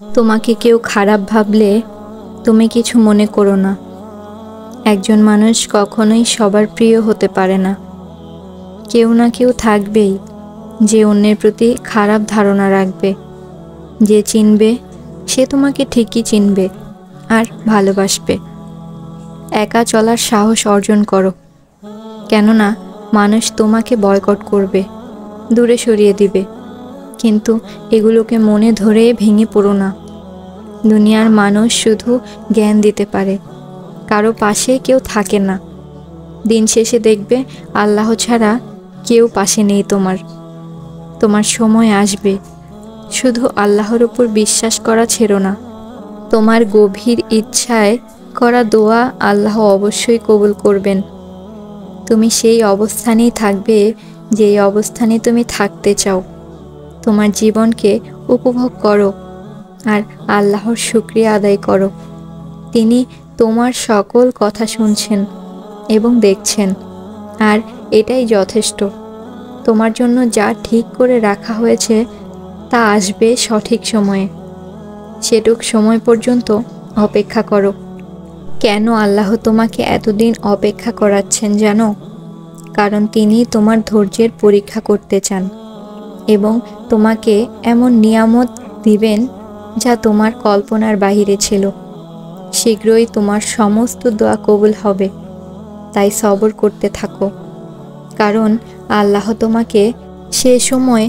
তোমাকে কেউ খারাপ ভাবলে তুমি কিছু মনে করো না। একজন মানুষ কখনোই সবার প্রিয় হতে পারে না। কেউ না কেউ থাকবেই যে অন্যের প্রতি খারাপ ধারণা রাখবে। যে চিনবে সে তোমাকে ঠিকই চিনবে আর ভালোবাসবে। একা চলার সাহস অর্জন করো, কেননা মানুষ তোমাকে বয়কট করবে, দূরে সরিয়ে দিবে, কিন্তু এগুলোকে মনে ধরে ভেঙে পড়ো না। দুনিয়ার মানুষ শুধু জ্ঞান দিতে পারে, কারো পাশে কেউ থাকে না। দিন শেষে দেখবে আল্লাহ ছাড়া কেউ পাশে নেই তোমার। তোমার সময় আসবে, শুধু আল্লাহর উপর বিশ্বাস করা ছেড়ো না। তোমার গভীর ইচ্ছায় করা দোয়া আল্লাহ অবশ্যই কবুল করবেন। তুমি সেই অবস্থানেই থাকবে যেই অবস্থানে তুমি থাকতে চাও। তোমার জীবনকে উপভোগ করো আর আল্লাহর শুকরিয়া আদায় করো। তিনি তোমার সকল কথা শুনছেন এবং দেখছেন, আর এটাই যথেষ্ট। তোমার জন্য যা ঠিক করে রাখা হয়েছে তা আসবে সঠিক সময়ে। সেটুক সময় পর্যন্ত অপেক্ষা করো। কেন আল্লাহ তোমাকে এতদিন অপেক্ষা করাচ্ছেন জানো? কারণ তিনি তোমার ধৈর্যের পরীক্ষা করতে চান এবং তোমাকে এমন নিয়ামত দিবেন যা তোমার কল্পনার বাহিরে ছিল। শীঘ্রই তোমার সমস্ত দোয়া কবুল হবে, তাই সবর করতে থাকো, কারণ আল্লাহ তোমাকে সে সময়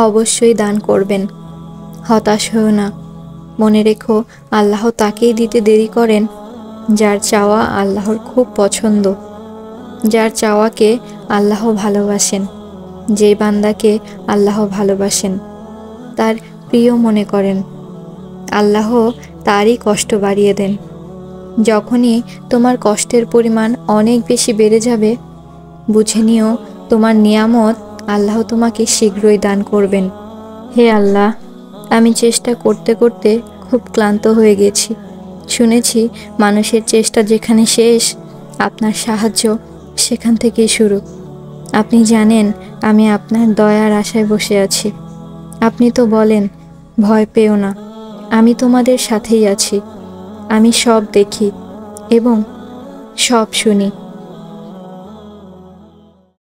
অবশ্যই দান করবেন। হতাশ হও না, মনে রেখো আল্লাহ তাকেই দিতে দেরি করেন যার চাওয়া আল্লাহর খুব পছন্দ, যার চাওয়াকে আল্লাহ ভালোবাসেন। যে বান্দাকে আল্লাহ ভালোবাসেন, তার প্রিয় মনে করেন, আল্লাহ তারই কষ্ট বাড়িয়ে দেন। যখনই তোমার কষ্টের পরিমাণ অনেক বেশি বেড়ে যাবে, বুঝে নিও তোমার নিয়ামত আল্লাহ তোমাকে শীঘ্রই দান করবেন। হে আল্লাহ, আমি চেষ্টা করতে করতে খুব ক্লান্ত হয়ে গেছি। শুনেছি মানুষের চেষ্টা যেখানে শেষ, আপনার সাহায্য সেখান থেকেই শুরু। আপনি জানেন আমি আপনার দয়ার আশায় বসে আছি। আপনি তো বলেন, ভয় পেও না, আমি তোমাদের সাথেই আছি। আমি সব দেখি এবং সব শুনি।